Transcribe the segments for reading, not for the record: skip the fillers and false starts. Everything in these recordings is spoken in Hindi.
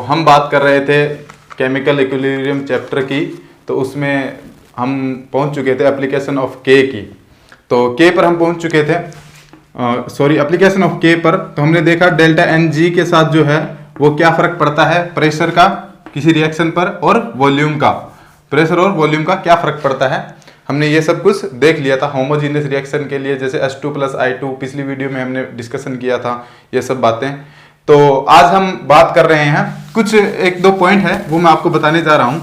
हम बात कर रहे थे केमिकल इक्विलिब्रियम चैप्टर की, तो उसमें हम पहुंच चुके थे एप्लीकेशन ऑफ के की। तो के पर हम पहुंच चुके थे, एप्लीकेशन ऑफ के पर। तो हमने देखा डेल्टा एन जी के साथ जो है वो क्या फर्क पड़ता है प्रेशर का किसी रिएक्शन पर, और वॉल्यूम का, प्रेशर और वॉल्यूम का क्या फर्क पड़ता है। हमने ये सब कुछ देख लिया था होमोजीनियस रिएक्शन के लिए, जैसे H2 + I2 पिछली वीडियो में हमने डिस्कशन किया था ये सब बातें। तो आज हम बात कर रहे हैं कुछ 1-2 पॉइंट है वो मैं आपको बताने जा रहा हूं।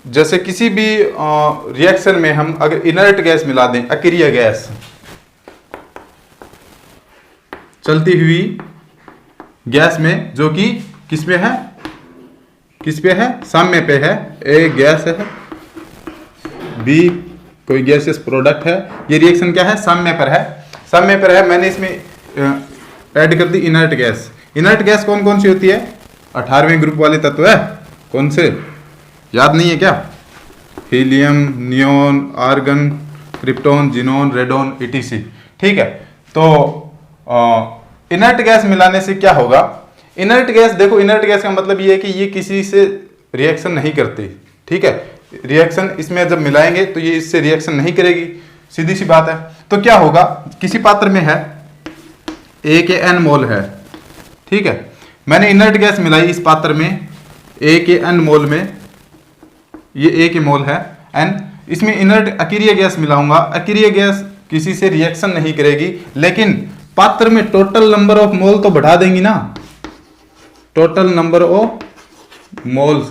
जैसे किसी भी रिएक्शन में हम अगर इनर्ट गैस मिला दें, अक्रिय गैस, चलती हुई गैस में, जो कि किस पे है, किस पे है, साम्य पे है। ए गैस है, बी कोई गैसियस प्रोडक्ट है। ये रिएक्शन क्या है, साम्य पर है, साम्य पर है। मैंने इसमें ऐड कर दी इनर्ट गैस। इनर्ट गैस कौन कौन सी होती है, 18वें ग्रुप वाले तत्व है, कौन से, याद नहीं है क्या, helium, neon, argon, krypton, xenon, radon, ETC. ठीक है, तो इनर्ट गैस मिलाने से क्या होगा। इनर्ट गैस, देखो इनर्ट गैस का मतलब ये है कि ये किसी से रिएक्शन नहीं करती। ठीक है, रिएक्शन इसमें जब मिलाएंगे तो ये इससे रिएक्शन नहीं करेगी, सीधी सी बात है। तो क्या होगा, किसी पात्र में है A के n मोल है, ठीक है, मैंने इनर्ट गैस मिलाई इस पात्र में A के n मोल में, ये A के मोल है n, इसमें इनर्ट अक्रिय गैस मिलाऊंगा। अक्रिय गैस किसी से रिएक्शन नहीं करेगी, लेकिन पात्र में टोटल नंबर ऑफ मोल तो बढ़ा देंगी ना, टोटल नंबर ऑफ मोल्स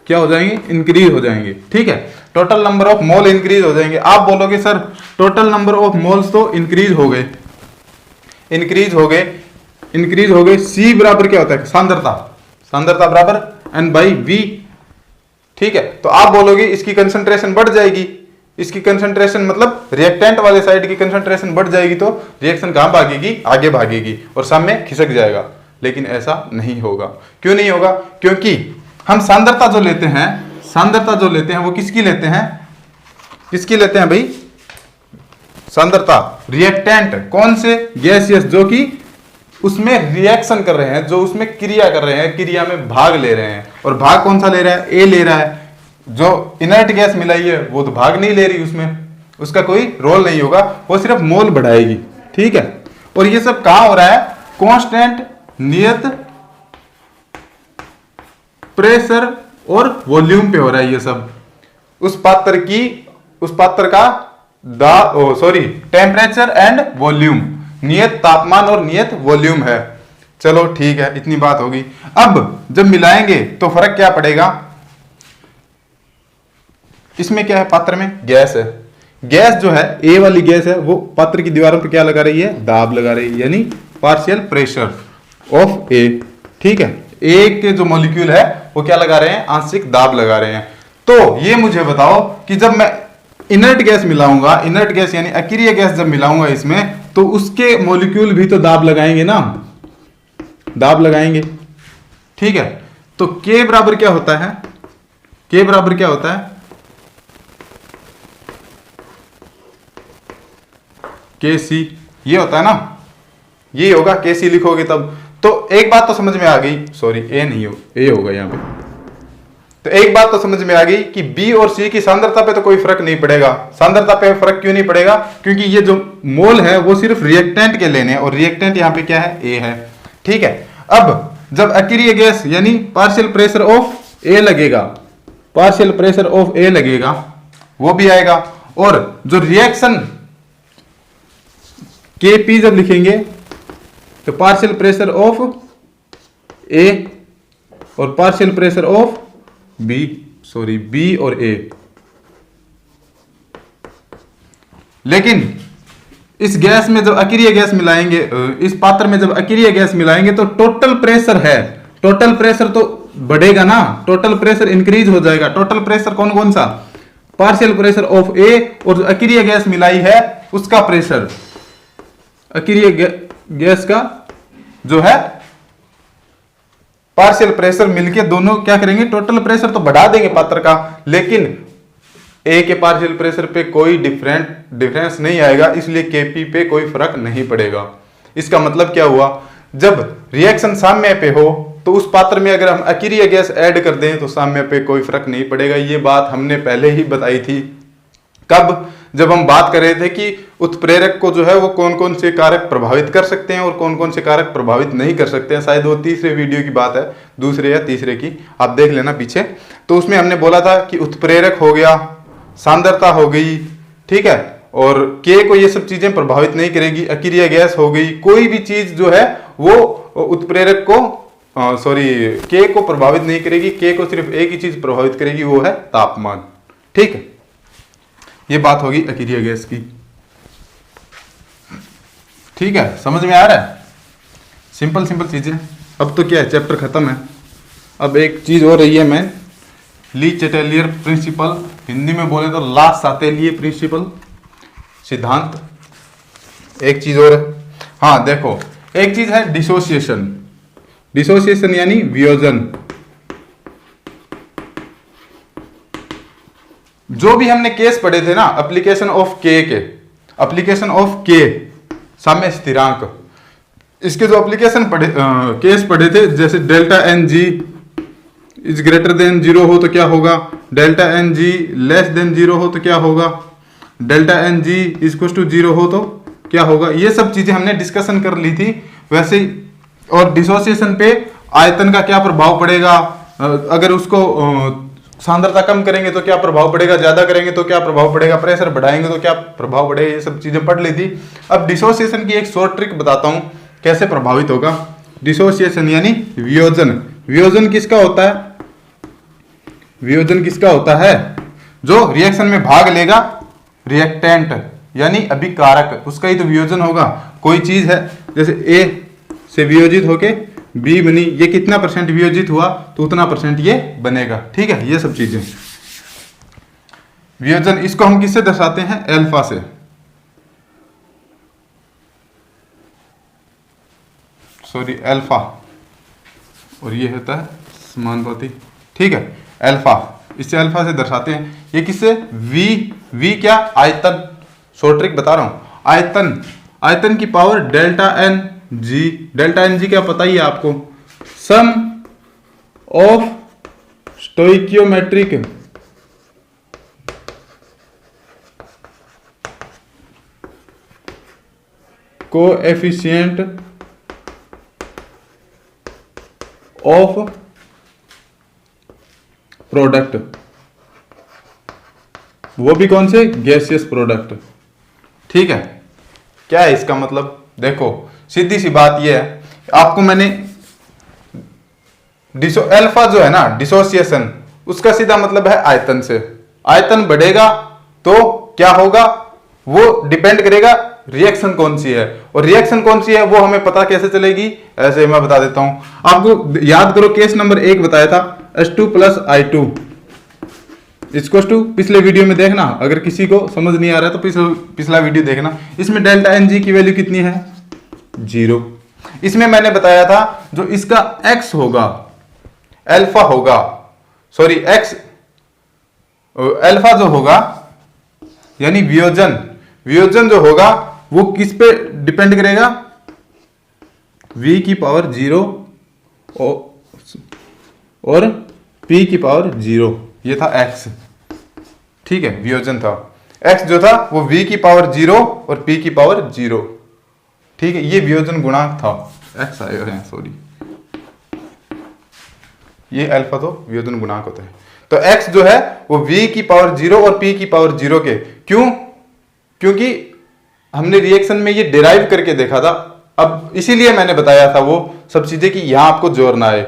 क्या हो जाएंगे, इंक्रीज हो जाएंगे। ठीक है, total number of mole increase हो जाएंगे। आप बोलोगे sir total number of moles तो इंक्रीज हो गए, इंक्रीज हो गए, इंक्रीज हो गए। C बराबर क्या होता है, सांद्रता, सांद्रता बराबर N/V। ठीक है, तो आप बोलोगे इसकी कंसंट्रेशन बढ़ जाएगी, इसकी कंसंट्रेशन मतलब रिएक्टेंट वाले साइड की कंसंट्रेशन बढ़ जाएगी, तो रिएक्शन कहां भागेगी, आगे भागेगी और सामने खिसक जाएगा। लेकिन ऐसा नहीं होगा। क्यों नहीं होगा, क्योंकि हम सांद्रता जो लेते हैं, सांद्रता जो लेते हैं वो किसकी लेते हैं, किसकी लेते हैं भाई, सांद्रता रिएक्टेंट, कौन से, गैसियस, जो कि उसमें रिएक्शन कर रहे हैं, जो उसमें क्रिया कर रहे हैं, क्रिया में भाग ले रहे हैं। और भाग कौन सा ले रहा है, ए ले रहा है। जो इनर्ट गैस मिलाई है वो तो भाग नहीं ले रही, उसमें उसका कोई रोल नहीं होगा, वो सिर्फ मोल बढ़ाएगी। ठीक है, और ये सब कहां हो रहा है, कांस्टेंट नियत प्रेशर और वॉल्यूम पे हो रहा है ये सब। उस पात्र की, उस पात्र का टेम्परेचर एंड वॉल्यूम, नियत तापमान और नियत वॉल्यूम है। चलो ठीक है, इतनी बात होगी। अब जब मिलाएंगे तो फर्क क्या पड़ेगा, इसमें क्या है, पात्र में गैस है, गैस जो है ए वाली गैस है वो पात्र की दीवारों पर क्या लगा रही है, दाब लगा रही है, यानी पार्शियल प्रेशर ऑफ ए। ठीक है, ए के जो मॉलिक्यूल है वो क्या लगा रहे हैं, आंशिक दाब लगा रहे हैं। तो ये मुझे बताओ कि जब मैं इनर्ट गैस मिलाऊंगा, इनर्ट गैस यानी अक्रिय गैस जब मिलाऊंगा इसमें, तो उसके मॉलिक्यूल भी तो दाब लगाएंगे ना, दाब लगाएंगे। ठीक है, तो के बराबर क्या होता है, के बराबर क्या होता है, के सी, ये होता है ना, ये होगा, के सी लिखोगे तब। तो एक बात तो समझ में आ गई, सॉरी ए नहीं हो, ए होगा यहां पे। तो एक बात तो समझ में आ गई कि बी और सी की सांद्रता पे तो कोई फर्क नहीं पड़ेगा। सांद्रता पे फर्क क्यों नहीं पड़ेगा, क्योंकि ये जो मोल है वो सिर्फ रिएक्टेंट के लेने हैं, और रिएक्टेंट यहां पे क्या है, ए है। ठीक है, अब जब अक्रिय गैस यानी पार्शियल प्रेशर ऑफ ए लगेगा, पार्शियल प्रेशर ऑफ ए लगेगा, वो भी आएगा। और जो रिएक्शन के पी जब लिखेंगे तो पार्शियल प्रेशर ऑफ ए और partial pressure of B, sorry B और ए। लेकिन इस गैस में जब अक्रिय गैस मिलाएंगे, इस पात्र में जब अक्रिय गैस मिलाएंगे तो टोटल प्रेशर है, टोटल प्रेशर तो बढ़ेगा ना, टोटल प्रेशर इंक्रीज हो जाएगा। टोटल प्रेशर कौन कौन सा, पार्शियल प्रेशर ऑफ ए और जो अक्रिय गैस मिलाई है उसका प्रेशर, अक्रिय गैस का जो है पार्शियल प्रेशर मिलके दोनों क्या करेंगे, टोटल प्रेशर तो बढ़ा देंगे पात्र का, लेकिन ए के पार्शियल प्रेशर पे कोई डिफरेंस नहीं आएगा, इसलिए केपी पे कोई फर्क नहीं पड़ेगा। इसका मतलब क्या हुआ, जब रिएक्शन साम्य पे हो तो उस पात्र में अगर हम अकीरीय गैस ऐड कर दें तो साम्य पे कोई फर्क नहीं पड़ेगा। ये बात हमने पहले ही बताई थी। कब? जब हम बात कर रहे थे कि उत्प्रेरक को जो है वो कौन कौन से कारक प्रभावित कर सकते हैं और कौन कौन से कारक प्रभावित नहीं कर सकते हैं। शायद वो तीसरे वीडियो की बात है, दूसरे या तीसरे की, आप देख लेना पीछे। तो उसमें हमने बोला था कि उत्प्रेरक हो गया, सांद्रता हो गई, ठीक है, और के को ये सब चीजें प्रभावित नहीं करेगी। अकीरीय गैस हो गई, कोई भी चीज जो है वो उत्प्रेरक को के को प्रभावित नहीं करेगी। के को सिर्फ एक ही चीज प्रभावित करेगी, वो है तापमान। ठीक है, ये बात होगी अकीरीय गैस की। ठीक है, समझ में आ रहा है? सिंपल सिंपल चीजें। अब तो क्या है, चैप्टर खत्म है। अब एक चीज हो रही है, मैं ली चैटेलियर प्रिंसिपल, हिंदी में बोले तो ला सातेलिए प्रिंसिपल, सिद्धांत। एक चीज और है, हाँ देखो, एक चीज है डिसोसिएशन। डिसोसिएशन यानी वियोजन। जो भी हमने केस पढ़े थे ना एप्लीकेशन ऑफ के एप्लीकेशन ऑफ के साम्य स्थिरांक, इसके जो एप्लीकेशन पढ़े केस पढ़े थे, जैसे delta N G is greater than 0 हो तो क्या होगा, delta N G less than 0 हो तो क्या होगा, delta N G equal to 0 हो तो क्या होगा, ये सब चीजें हमने डिस्कशन कर ली थी। वैसे ही और डिसोसिएशन पे आयतन का क्या प्रभाव पड़ेगा, अगर उसको सांद्रता कम करेंगे तो क्या प्रभाव पड़ेगा, ज्यादा करेंगे तो क्या प्रभाव पड़ेगा, प्रेशर बढ़ाएंगे तो क्या प्रभाव पड़ेगा, ये सब चीजें पढ़ ली थी। अब डिसोसिएशन की एक शॉर्ट ट्रिक बताता हूं कैसे प्रभावित होगा। डिसोसिएशन यानी वियोजन। वियोजन किसका होता है? वियोजन किसका होता है? जो रिएक्शन में भाग लेगा, रिएक्टेंट यानी अभिकारक, उसका ही तो वियोजन होगा। कोई चीज है जैसे ए से वियोजित होके बी बनी, ये कितना परसेंट वियोजित हुआ तो उतना परसेंट ये बनेगा। ठीक है, ये सब चीजें वियोजन। इसको हम किससे दर्शाते हैं? अल्फा से। सॉरी, अल्फा, और ये होता है समानुपाती। ठीक है, अल्फा, इससे अल्फा से दर्शाते हैं। ये किससे? वी क्या? आयतन। शॉर्ट ट्रिक बता रहा हूं, आयतन। आयतन की power delta N G. Delta N G क्या पता ही है आपको? Sum of stoichiometric coefficient of product, वो भी कौन से? Gaseous product. ठीक है, क्या है इसका मतलब? देखो, सीधी सी बात यह है, आपको मैंने अल्फा जो है ना डिसोसिएशन, उसका सीधा मतलब है आयतन से। आयतन बढ़ेगा तो क्या होगा, वो डिपेंड करेगा रिएक्शन कौन सी है, और रिएक्शन कौन सी है वो हमें पता कैसे चलेगी? ऐसे मैं बता देता हूं आपको। याद करो, केस नंबर 1 बताया था H2 plus I2 equal to, पिछले वीडियो में देखना, अगर किसी को समझ नहीं आ रहा है तो पिछला वीडियो देखना। इसमें डेल्टा एन जी की वैल्यू कितनी है? 0। इसमें मैंने बताया था जो इसका x होगा, अल्फा होगा, सॉरी x, अल्फा जो होगा यानी वियोजन, वियोजन जो होगा वो किस पे डिपेंड करेगा? v की पावर 0 और p की पावर 0। ये था x। ठीक है, वियोजन था। x जो था वो v की पावर 0 और p की पावर 0। ठीक है, ये वियोजन गुणांक था। x आए हैं, सॉरी, ये अल्फा तो वियोजन गुणांक होता है। तो x जो है वो v की पावर 0 और p की पावर 0 के। क्यों? क्योंकि हमने रिएक्शन में ये डिराइव करके देखा था। अब इसीलिए मैंने बताया था वो सब चीजें कि यहां आपको जोड़ना है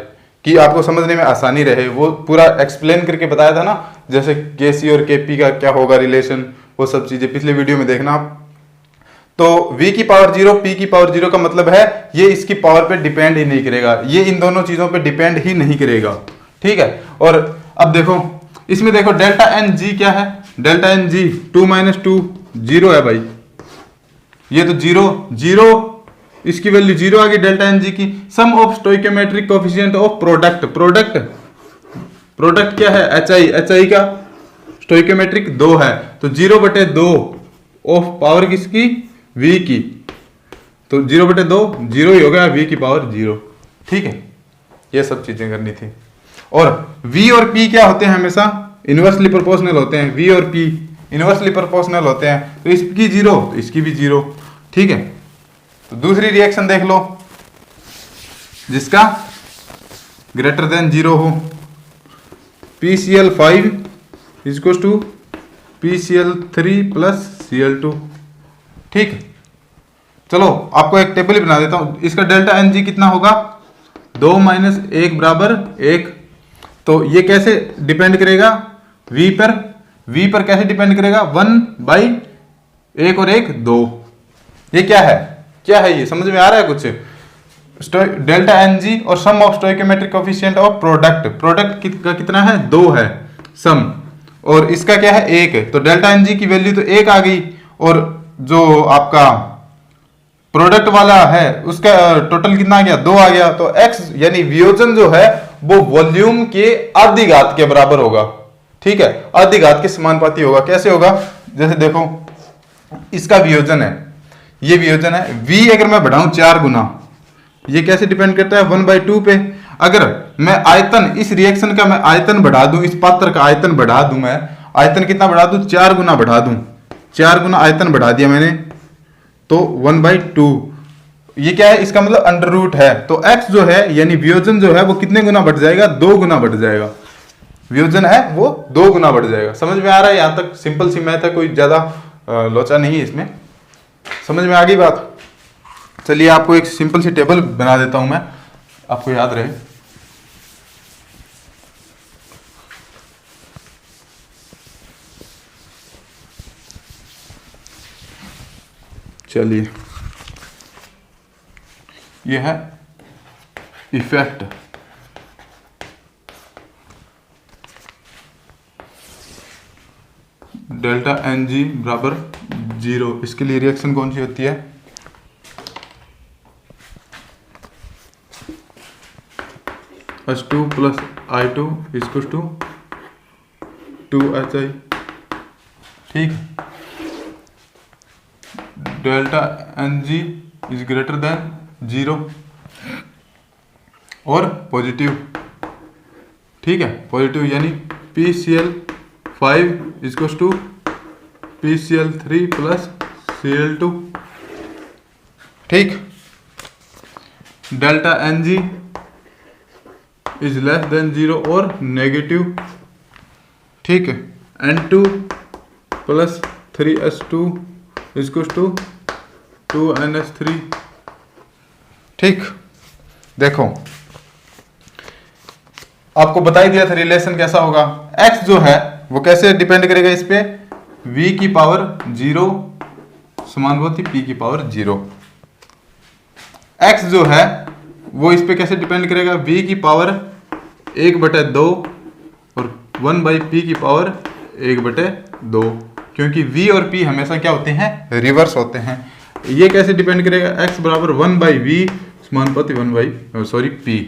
कि आपको समझने में आसानी रहे। वो पूरा एक्सप्लेन करके बताया था ना, जैसे केसी और केपी का क्या होगा रिलेशन, वो सब चीजें पिछले वीडियो में देखना आप। तो v की पावर 0 p की पावर 0 का मतलब है ये इसकी पावर पे डिपेंड ही नहीं करेगा, ये इन दोनों चीजों पे डिपेंड ही नहीं करेगा। ठीक है, और अब देखो इसमें देखो डेल्टा एन जी क्या है? डेल्टा एन जी 2 - 2 0 है भाई, ये तो 0 इसकी वैल्यू 0 आ गई डेल्टा एन जी की। Sum of stoichiometric coefficient of product, product क्या है? एच आई का स्टोइकोमेट्रिक 2 है, तो 0/2 ऑफ पावर किसकी? v की, तो 0/2 0 ही हो गया, v की पावर 0। ठीक है, ये सब चीजें करनी थी। और V और P क्या होते हैं, हमेशा इनवर्सली प्रोपोर्शनल होते हैं। V और P इनवर्सली प्रोपोर्शनल होते हैं, तो इसकी 0 तो इसकी भी 0। ठीक है, तो दूसरी रिएक्शन देख लो जिसका ग्रेटर देन 0 हो। PCl5 equal to PCl3 plus Cl2। ठीक है, चलो आपको एक टेबल ही बना देता हूं। इसका डेल्टा Ng कितना होगा, 2 माइनस 1 बराबर 1। तो ये कैसे डिपेंड करेगा, V पर कैसे डिपेंड करेगा, 1/1 और 1 2। ये क्या है ये समझ में आ रहा है कुछ। डेल्टा Ng और sum of stoichiometric coefficient of product का कितना है, 2 है सम, और इसका क्या है 1 है। तो डेल्टा Ng की वैल्यू तो 1 आ गई, और जो आपका प्रोडक्ट वाला है उसका टोटल कितना आ गया, 2 आ गया। तो x यानी वियोजन जो है वो वॉल्यूम के आधी घात के बराबर होगा। ठीक है, आधी घात के समानुपाती होगा। कैसे होगा, जैसे देखो इसका वियोजन है, ये वियोजन है। v अगर मैं बढ़ाऊं 4 गुना, ये कैसे डिपेंड करता है, 1/2 पे। अगर मैं आयतन, इस रिएक्शन का मैं आयतन बढ़ा दूं, इस पात्र का आयतन बढ़ा दूं, मैं आयतन कितना बढ़ा दूं, 4 गुना बढ़ा दूं, 4 गुना आयतन बढ़ा दिया मैंने, तो 1/2। ये क्या है, इसका मतलब अंडर रूट है। तो x जो है यानी वियोजन जो है वो कितने गुना बढ़ जाएगा, 2 गुना बढ़ जाएगा। वियोजन है वो 2 गुना बढ़ जाएगा। समझ में आ रहा है, यहां तक सिंपल सी मैथ है, कोई ज्यादा लोचा नहीं है इसमें। समझ में आ गई बात। चलिए आपको एक सिंपल सी टेबल बना देता हूं मैं, आपको याद रहे। चलिए, ये है इफेक्ट डेल्टा Ng बराबर 0। इसके लिए रिएक्शन कौन सी होती है, H2 plus I2 equal to 2HI। ठीक, delta Ng is greater than 0 और पॉजिटिव। ठीक है, पॉजिटिव यानी PCl5 equal to PCl3 plus Cl2। ठीक, delta Ng is less than 0 और नेगेटिव। ठीक है, N2 plus 3H2 equal to 2NH3। ठीक, देखो आपको बता ही दिया था रिलेशन कैसा होगा। x जो है वो कैसे डिपेंड करेगा इस पे, v की पावर 0 समानुपाती p की पावर 0। x जो है वो इस पे कैसे डिपेंड करेगा, v की पावर 1/2 और 1/p की पावर 1/2, क्योंकि v और p हमेशा क्या होते हैं, रिवर्स होते हैं। ये कैसे डिपेंड करेगा, x बराबर 1/v समानुपाती p,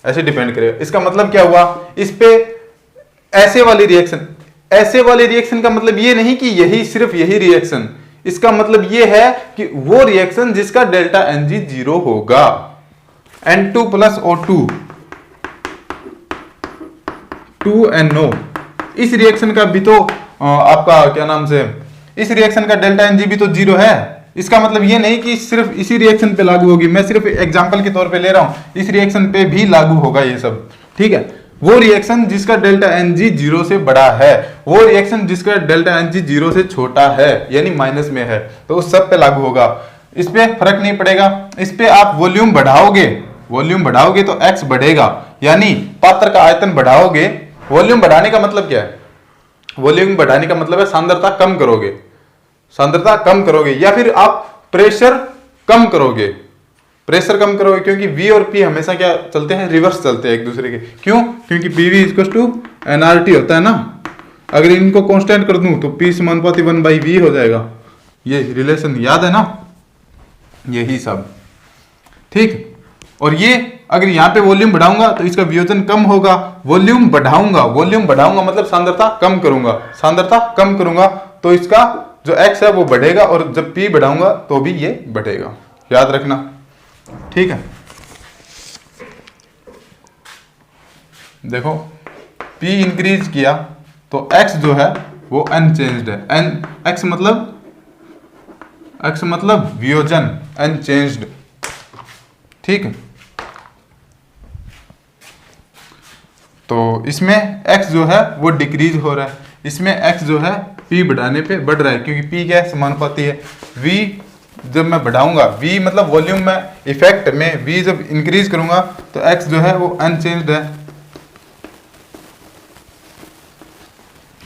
ऐसे डिपेंड करेगा। इसका मतलब क्या हुआ, इस पे ऐसे वाली रिएक्शन का मतलब ये नहीं कि यही सिर्फ यही रिएक्शन, इसका मतलब ये है कि वो रिएक्शन जिसका डेल्टा Ng 0 होगा। N2 प्लस O2 2NO, इस रिएक्शन का भी तो आपका क्या नाम से, इस रिएक्शन का डेल्टा Ng भी तो 0 है। इसका मतलब ये नहीं कि सिर्फ इसी रिएक्शन पे लागू होगी, मैं सिर्फ एग्जांपल के तौर पे ले रहा हूं, इस रिएक्शन पे भी लागू होगा ये सब। ठीक है, वो रिएक्शन जिसका डेल्टा Ng 0 से बड़ा है, वो रिएक्शन जिसका डेल्टा Ng 0 से छोटा है यानी माइनस में है, तो उस सब पे लागू होगा। इस पे फर्क नहीं पड़ेगा। इस पे आप वॉल्यूम बढ़ाओगे तो x बढ़ेगा, यानी पात्र का आयतन बढ़ाओगे। वॉल्यूम बढ़ाने का मतलब क्या है, वॉल्यूम बढ़ाने का मतलब है सांद्रता कम करोगे, या फिर आप प्रेशर कम करोगे, क्योंकि V और P हमेशा क्या चलते हैं, रिवर्स चलते हैं एक दूसरे के। क्यों, क्योंकि PV इक्वल टू nRT होता है ना। अगर इनको कांस्टेंट कर दूं तो P समानुपाती 1/V हो जाएगा। ये रिलेशन याद है ना, यही सब। ठीक, और ये अगर यहाँ पे वॉल्यूम बढ़ाऊंगा तो इसका वियोजन कम होगा। वॉल्यूम बढ़ाऊंगा मतलब सांद्रता कम करूंगा तो इसका जो x है वो बढ़ेगा, और जब p बढ़ाऊंगा तो भी ये बढ़ेगा, याद रखना। ठीक है। देखो P इंक्रीज किया तो X जो है वो अनचेंज्ड है। X मतलब वियोजन, अनचेंज्ड, ठीक है। तो इसमें X जो है वो डिक्रीज हो रहा है, इसमें X जो है P बढ़ाने पे बढ़ रहा है, क्योंकि P क्या है, समानुपाती है। V जब मैं बढ़ाऊंगा, V मतलब वॉल्यूम में, इफेक्ट में V जब इंक्रीज करूंगा तो X जो है वो अनचेंज्ड है,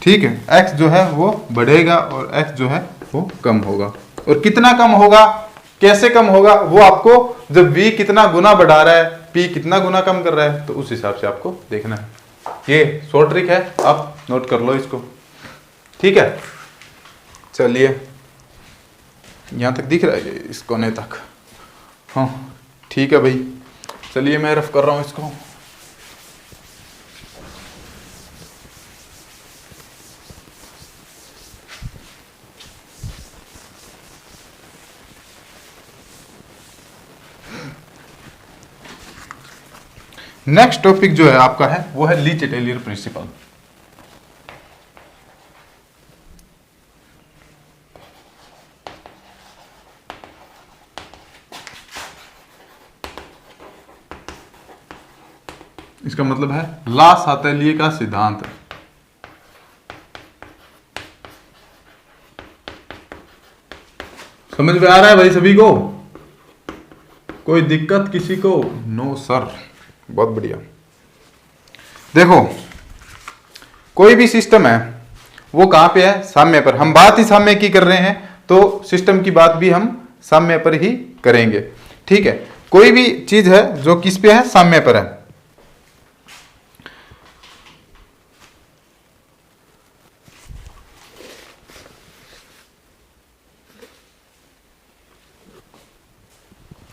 ठीक है। X जो है वो बढ़ेगा और X जो है वो कम होगा। और कितना कम होगा, कैसे कम होगा, वो आपको जब V कितना गुना बढ़ा रहा है, P कितना गुना कम कर रहा है, तो उस हिसाब से आपको देखना है। ये शॉर्ट ट्रिक है, आप नोट कर लो इसको, ठीक है। चलिए यहां तक दिख रहा है, इस कोने तक, हाँ ठीक है भाई। चलिए मैं रफ कर रहा हूं इसको। नेक्स्ट टॉपिक जो है आपका है वो है ली चैटेलियर प्रिंसिपल। इसका मतलब है ला सातैलिए का सिद्धांत। समझ में आ रहा है भाई सभी को? कोई दिक्कत किसी को? नो सर, बहुत बढ़िया। देखो कोई भी सिस्टम है वो कहां पे है, साम्य पर। हम बात ही साम्य की कर रहे हैं तो सिस्टम की बात भी हम साम्य पर ही करेंगे, ठीक है। कोई भी चीज है जो किस पे है, साम्य पर है।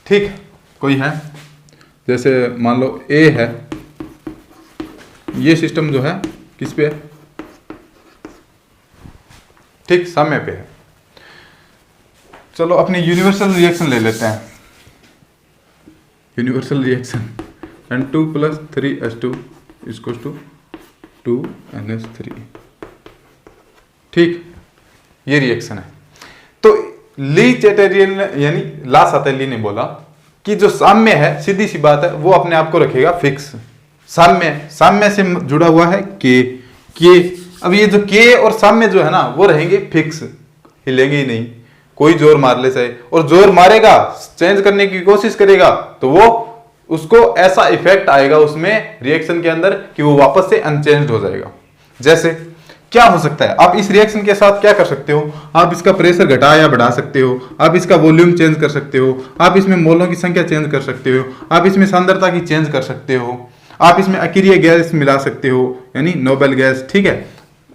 ठीक, कोई है, जैसे मान लो A है, ये सिस्टम जो है किस पे है, ठीक, साम्य पे है। चलो अपनी यूनिवर्सल रिएक्शन ले लेते हैं। Universal reaction N2 + 3H2 = 2NH3, ठीक, ये रिएक्शन है। तो ली चैटेलियन यानी ला सातैली ने बोला कि जो साम्य है, सीधी सी बात है, वो अपने आप को रखेगा फिक्स। साम्य से जुड़ा हुआ है के। अब ये जो के और साम्य जो है ना वो रहेंगे फिक्स, हिलेंगे ही नहीं। कोई जोर मार ले चाहे, और जोर मारेगा, चेंज करने की कोशिश करेगा तो वो उसको ऐसा इफेक्ट आएगा उसमें रिएक्शन के अंदर कि वो वापस से अनचेंज्ड हो जाएगा। जैसे क्या हो सकता है, आप इस रिएक्शन के साथ क्या कर सकते हो, आप इसका प्रेशर घटा या बढ़ा सकते हो, आप इसका वॉल्यूम चेंज कर सकते हो, आप इसमें मोलों की संख्या चेंज कर सकते हो, आप इसमें सांद्रता की चेंज कर सकते हो, आप इसमें अक्रिय गैस मिला सकते हो यानी नोबेल गैस, ठीक है।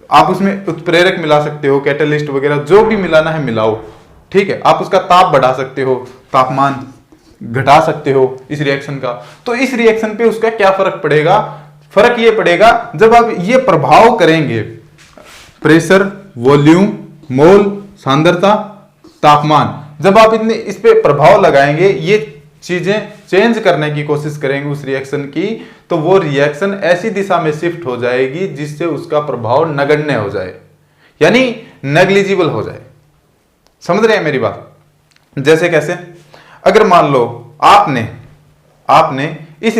आप उसमें उत्प्रेरक मिला सकते हो, कैटलिस्ट वगैरह जो भी मिलाना है मिलाओ, ठीक है। आप उसका ताप बढ़ा सकते हो, तापमान घटा सकते हो इस रिएक्शन का। तो इस रिएक्शन पे उसका क्या फर्क पड़ेगा, फर्क ये पड़ेगा जब आप ये प्रभाव करेंगे, प्रेशर, वॉल्यूम, मोल, सांद्रता, तापमान, जब आप इतने इस पे प्रभाव लगाएंगे, ये चीजें चेंज करने की कोशिश करेंगे उस रिएक्शन की, तो वो रिएक्शन ऐसी दिशा में शिफ्ट हो जाएगी जिससे उसका प्रभाव नगण्य हो जाए, यानी नेग्लिजिबल हो जाए। समझ रहे हैं मेरी बात? जैसे कैसे, अगर मान लो आपने इस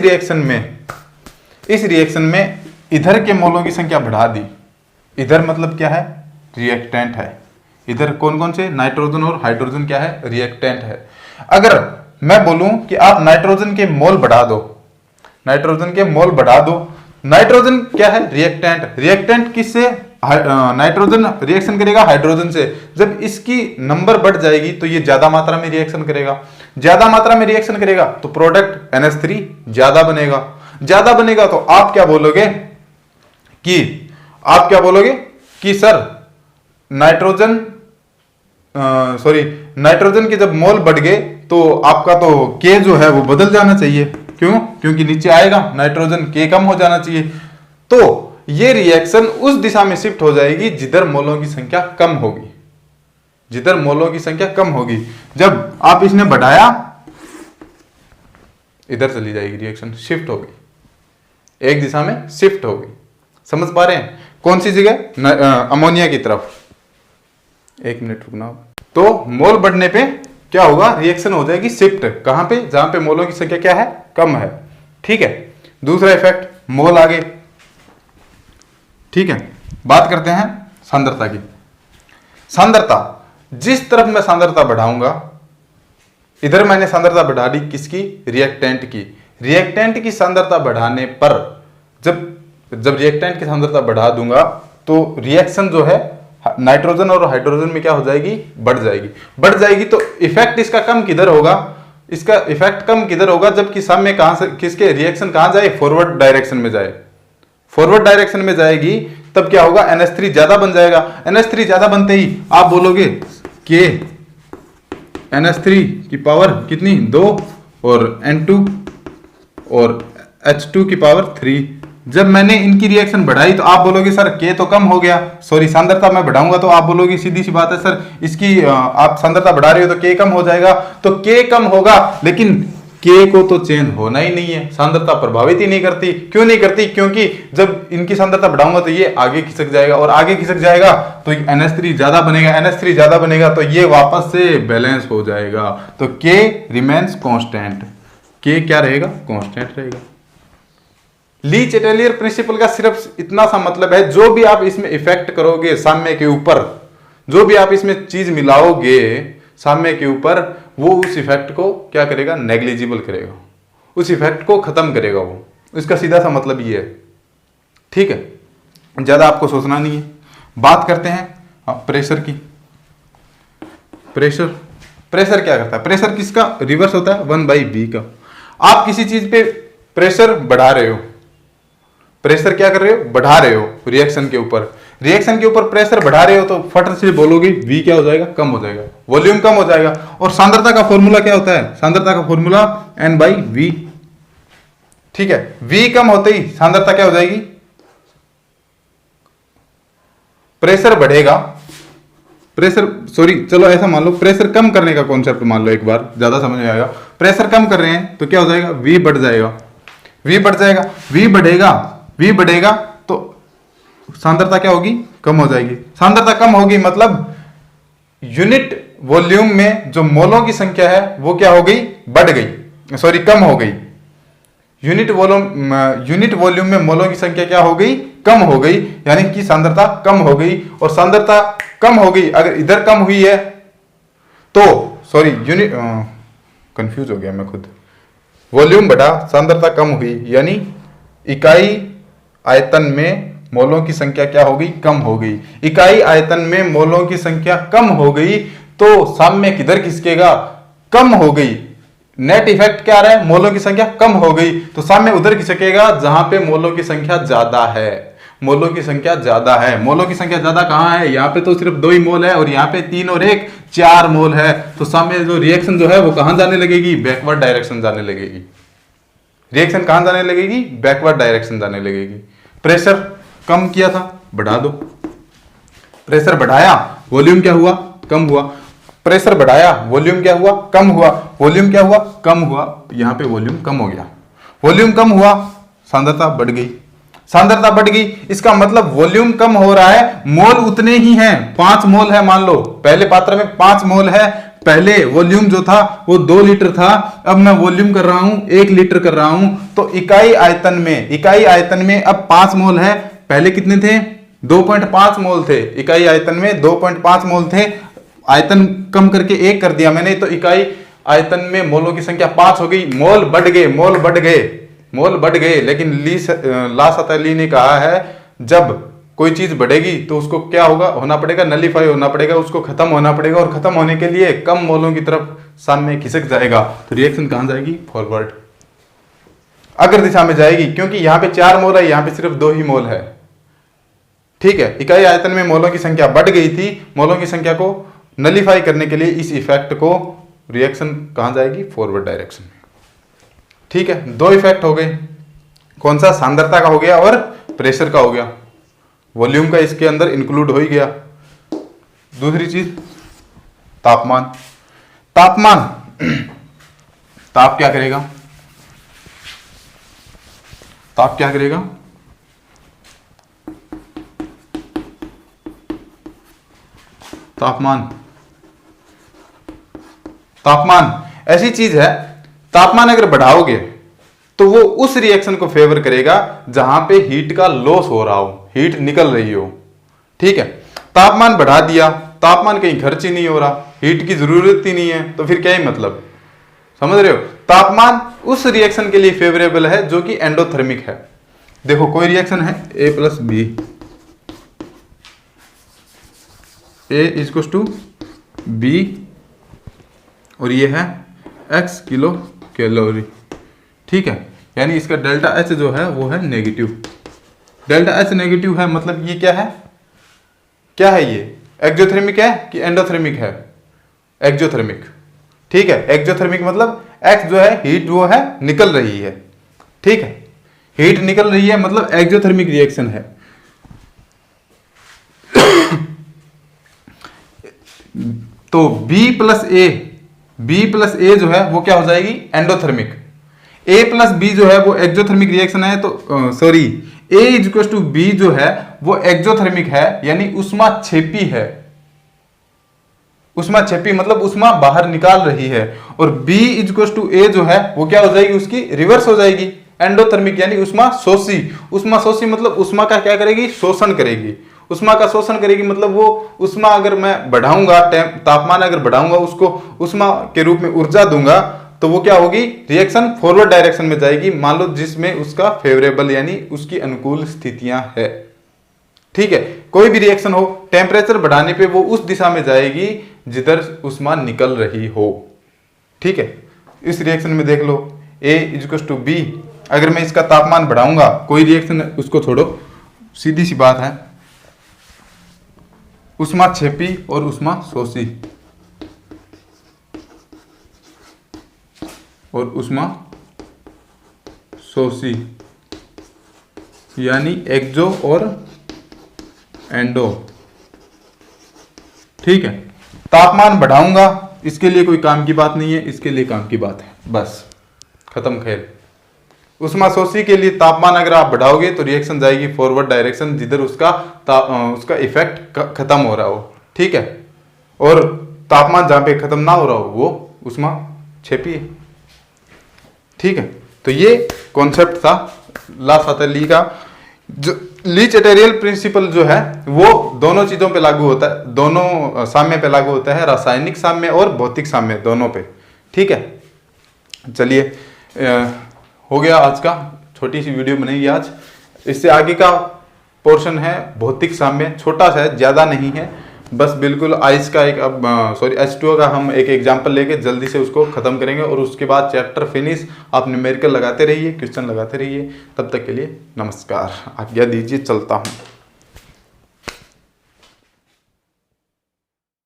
रिएक्शन में इधर के मोलों की संख्या बढ़ा दी। इधर मतलब क्या है, रिएक्टेंट है। इधर कौन कौन से, नाइट्रोजन और हाइड्रोजन क्या है, रिएक्टेंट है। अगर मैं बोलूं कि आप नाइट्रोजन के मोल बढ़ा दो, नाइट्रोजन के मोल बढ़ा दो, नाइट्रोजन क्या है, रिएक्टेंट। रिएक्टेंट किससे, नाइट्रोजन रिएक्शन करेगा हाइड्रोजन से। जब इसकी नंबर बढ़ जाएगी तो ये ज्यादा मात्रा में रिएक्शन करेगा, ज्यादा मात्रा में रिएक्शन करेगा तो प्रोडक्ट NH3 ज्यादा बनेगा। ज्यादा बनेगा तो आप क्या बोलोगे कि सर नाइट्रोजन के जब मोल बढ़ गए तो आपका तो के जो है वो बदल जाना चाहिए। क्यों? क्योंकि नीचे आएगा नाइट्रोजन, के कम हो जाना चाहिए। तो ये रिएक्शन उस दिशा में शिफ्ट हो जाएगी जिधर मोलों की संख्या कम होगी, जिधर मोलों की संख्या कम होगी। जब आप इसने बढ़ाया, इधर चली जाएगी रिएक्शन, शिफ्ट होगी। एक दिशा में शिफ्ट हो गई। समझ पा रहे हैं? कौन सी जगह? अमोनिया की तरफ। एक मिनट रुकना। तो मोल बढ़ने पे क्या होगा? रिएक्शन हो जाएगी शिफ्ट। कहां पे? जहां पे मोलों की संख्या क्या है? कम है। ठीक है। दूसरा इफेक्ट, मोल आगे। ठीक है, बात करते हैं सांद्रता की। सांद्रता, जिस तरफ मैं सांद्रता बढ़ाऊंगा, इधर मैंने सांद्रता बढ़ा दी किसकी? रिएक्टेंट की। रिएक्टेंट की सांद्रता बढ़ाने पर जब रिएक्टेंट की सांद्रता बढ़ा दूंगा तो रिएक्शन जो है नाइट्रोजन और हाइड्रोजन में क्या हो जाएगी? बढ़ जाएगी। बढ़ जाएगी तो इफेक्ट इसका कम किधर होगा? इसका इफेक्ट कम किधर होगा? जबकि साम्य कहां से, किसके रिएक्शन कहां जाए? फॉरवर्ड डायरेक्शन में जाए। फॉरवर्ड डायरेक्शन में जाएगी तब क्या होगा? NH3 ज्यादा बन जाएगा। NH3 ज्यादा बनते ही आप बोलोगे कि NH3 की पावर कितनी? 2 और N2 और H2 की पावर 3। जब मैंने इनकी रिएक्शन बढ़ाई तो आप बोलोगे सर K तो कम हो गया, सॉरी सांद्रता मैं बढ़ाऊंगा तो आप बोलोगे सीधी सी बात है सर इसकी आप सांद्रता बढ़ा रहे हो तो K कम हो जाएगा। तो K कम होगा लेकिन K को तो चेंज होना ही नहीं है, सांद्रता प्रभावित ही नहीं करती। क्यों नहीं करती? क्योंकि जब इनकी सांद्रता बढ़ाऊंगा तो ये आगे खिसक जाएगा और आगे खिसक जाएगा तो NH3 ज्यादा बनेगा। NH3 ज्यादा बनेगा तो ये वापस से बैलेंस हो जाएगा। तो K रिमेन्स कांस्टेंट। K क्या रहेगा? कांस्टेंट रहेगा। ली चैटेलियर प्रिंसिपल का सिर्फ इतना सा मतलब है, जो भी आप इसमें इफेक्ट करोगे साम्य के ऊपर, जो भी आप इसमें चीज मिलाओगे साम्य के ऊपर, वो उस इफेक्ट को क्या करेगा? नेग्लिजिबल करेगा, उस इफेक्ट को खत्म करेगा वो। इसका सीधा सा मतलब ये है। ठीक है, ज्यादा आपको सोचना नहीं है। बात करते हैं प्रेशर की। प्रेशर क्या करता है? प्रेशर किसका रिवर्स होता है? 1/V का। आप किसी चीज पे प्रेशर बढ़ा रहे हो, प्रेशर क्या कर रहे हो? बढ़ा रहे हो रिएक्शन के ऊपर। रिएक्शन के ऊपर प्रेशर बढ़ा रहे हो तो फट से बोलोगे V क्या हो जाएगा? कम हो जाएगा, वॉल्यूम कम हो जाएगा। और सांद्रता का फॉर्मूला क्या होता है? सांद्रता का फॉर्मूला N/V। ठीक है, V कम होते ही सांद्रता क्या हो जाएगी? प्रेशर बढ़ेगा, प्रेशर सॉरी चलो ऐसा मान लो, प्रेशर कम करने का कॉन्सेप्ट मान लो, एक बार ज्यादा समझ में आएगा। प्रेशर कम कर रहे हैं तो क्या हो जाएगा? V बढ़ जाएगा, V बढ़ जाएगा, V बढ़ेगा, V बढ़ेगा तो सांद्रता क्या होगी? कम हो जाएगी। सांद्रता कम होगी मतलब यूनिट वॉल्यूम में जो मोलों की संख्या है वो क्या हो गई? बढ़ गई, सॉरी कम हो गई। यूनिट वॉल्यूम में मोलों की संख्या क्या हो गई? कम हो गई, यानी कि सांद्रता कम हो गई। और सांद्रता कम हो गई, अगर इधर कम हुई है तो सॉरी यूनिट कंफ्यूज हो गया मैं खुद। वॉल्यूम बढ़ा, सांद्रता कम हुई, यानी इकाई आयतन में मोलों की संख्या क्या हो गई? कम हो गई। इकाई आयतन में मोलों की संख्या कम हो गई तो साम्य किधर खिसकेगा? कम हो गई। नेट इफेक्ट क्या आ रहा है? मोलों की संख्या कम हो गई तो साम्य उधर खिसकेगा जहां पे मोलों की संख्या ज्यादा है। मोलों की संख्या ज्यादा है। मोलों की संख्या ज्यादा कहां है? यहाँ पे तो सिर्फ 2 ही मोल है और यहाँ पे 3 और 1 4 मोल है। तो साम्य जो रिएक्शन जो है वो कहां जाने लगेगी? बैकवर्ड डायरेक्शन जाने लगेगी। रिएक्शन कहां जाने लगेगी? बैकवर्ड डायरेक्शन जाने लगेगी। प्रेशर कम किया था, बढ़ा दो। प्रेशर बढ़ाया, वॉल्यूम क्या हुआ? कम हुआ। प्रेशर बढ़ाया, वॉल्यूम क्या हुआ? कम हुआ। वॉल्यूम क्या हुआ? कम हुआ। यहां पे वॉल्यूम कम हो गया। वॉल्यूम कम हुआ, सांद्रता बढ़ गई। सांद्रता बढ़ गई, इसका मतलब वॉल्यूम कम हो रहा है, मोल उतने ही हैं। 5 मोल है मान लो, पहले पात्र में 5 मोल है। पहले वॉल्यूम जो था वो 2 लीटर था, अब मैं वॉल्यूम कर रहा हूं 1 लीटर कर रहा हूं। तो इकाई आयतन में अब 5 मोल है। पहले कितने थे? 2.5 मोल थे। इकाई आयतन में 2.5 मोल थे। आयतन कम करके 1 कर दिया मैंने, तो इकाई आयतन में मोलों की संख्या 5 हो गई। मोल बढ़ गए। लेकिन ला सतली ने कहा है जब कोई चीज बढ़ेगी तो उसको क्या होना पड़ेगा? नलीफाई होना पड़ेगा, उसको खत्म होना पड़ेगा। और खत्म होने के लिए कम मोलों की तरफ साम्य खिसक जाएगा। तो रिएक्शन कहां जाएगी? फॉरवर्ड, अग्र दिशा में जाएगी, क्योंकि यहां पे 4 मोल है, यहां पे सिर्फ 2 ही मोल है। ठीक है, इकाई आयतन में मोलों की संख्या बढ़ गई थी। मोलों की संख्या को नलीफाई करने के लिए इस इफेक्ट को रिएक्शन कहां जाएगी? फॉरवर्ड डायरेक्शन में। ठीक है, 2 इफेक्ट हो गए। कौन सा? सांद्रता का हो गया और प्रेशर का हो गया। वॉल्यूम का इसके अंदर इंक्लूड हो ही गया। दूसरी चीज तापमान। ताप क्या करेगा? ताप क्या करेगा, तापमान। तापमान ऐसी चीज है, तापमान अगर बढ़ाओगे तो वो उस रिएक्शन को फेवर करेगा जहां पे हीट का लॉस हो रहा हो, हीट निकल रही हो। ठीक है, तापमान बढ़ा दिया, तापमान कहीं खर्च ही नहीं हो रहा, हीट की जरूरत ही नहीं है, तो फिर क्या ही मतलब। समझ रहे हो, तापमान उस रिएक्शन के लिए फेवरेबल है जो कि एंडोथर्मिक है। देखो कोई रिएक्शन है A plus B, A equal to B, और ये है x किलो कैलोरी। ठीक है, यानी इसका डेल्टा H जो है वो है नेगेटिव। डेल्टा H नेगेटिव है, मतलब ये क्या है, क्या है ये, एक्सोथर्मिक है कि एंडोथर्मिक है, एक्सोथर्मिक। ठीक है, एक्सोथर्मिक मतलब X जो है हीट वो है निकल रही है। ठीक है, हीट निकल रही है मतलब एक्सोथर्मिक रिएक्शन है। तो B प्लस ए जो है वो क्या हो जाएगी, एंडोथर्मिक। A प्लस बी जो है वो एक्सोथर्मिक रिएक्शन है, तो sorry A equal to B जो है वो एक्सोथर्मिक है, यानी ऊष्मा छेपी है। ऊष्मा छेपी मतलब ऊष्मा बाहर निकाल रही है। और B इक्वल टू ए जो है वो क्या हो जाएगी, उसकी रिवर्स हो जाएगी, एंडोथर्मिक, यानी ऊष्मा शोषी। ऊष्मा शोषी मतलब ऊष्मा का क्या करेगी, शोषण करेगी। ऊष्मा का शोषण करेगी मतलब वो ऊष्मा अगर मैं बढ़ाऊंगा, तापमान अगर बढ़ाऊंगा, उसको ऊष्मा के रूप में ऊर्जा दूंगा, तो वो क्या होगी, रिएक्शन फॉरवर्ड डायरेक्शन में जाएगी, मान लो जिसमें उसका फेवरेबल यानी उसकी अनुकूल स्थितियां है। ठीक है, कोई भी रिएक्शन हो, टेम्परेचर बढ़ाने पे वो उस दिशा में जाएगी जिधर ऊष्मा निकल रही हो। ठीक है, इस रिएक्शन में देख लो A इक्वल टू बी, अगर मैं इसका तापमान बढ़ाऊंगा, कोई रिएक्शन उसको छोड़ो, सीधी सी बात है, ऊष्मा छेपी और ऊष्मा शोषी, और ऊष्मा शोषी यानी एक्सो और एंडो। ठीक है, तापमान बढ़ाऊंगा, इसके लिए कोई काम की बात नहीं है, इसके लिए काम की बात है, बस खत्म खेल। ऊष्मा शोषी के लिए तापमान अगर आप बढ़ाओगे तो रिएक्शन जाएगी फॉरवर्ड डायरेक्शन, जिधर उसका इफेक्ट खत्म हो रहा हो। ठीक है, और तापमान जहां पे खत्म ना हो रहा हो वो ऊष्मा छेपी है। ठीक है, तो ये कॉन्सेप्ट था लाफातली का। जो ली चैटेरियल प्रिंसिपल जो है वो दोनों चीजों पे लागू होता है, दोनों साम्य पे लागू होता है, रासायनिक साम्य और भौतिक साम्य दोनों पे। ठीक है, चलिए हो गया आज का, छोटी सी वीडियो बनेगी आज। इससे आगे का पोर्शन है भौतिक साम्य, छोटा सा है, ज्यादा नहीं है, बस बिल्कुल आइस का एक H2O का हम एक एग्जांपल लेके जल्दी से उसको खत्म करेंगे, और उसके बाद चैप्टर फिनिश। आप न्यूमेरिकल लगाते रहिए, क्वेश्चन लगाते रहिए। तब तक के लिए नमस्कार, आज्ञा दीजिए, चलता हूँ।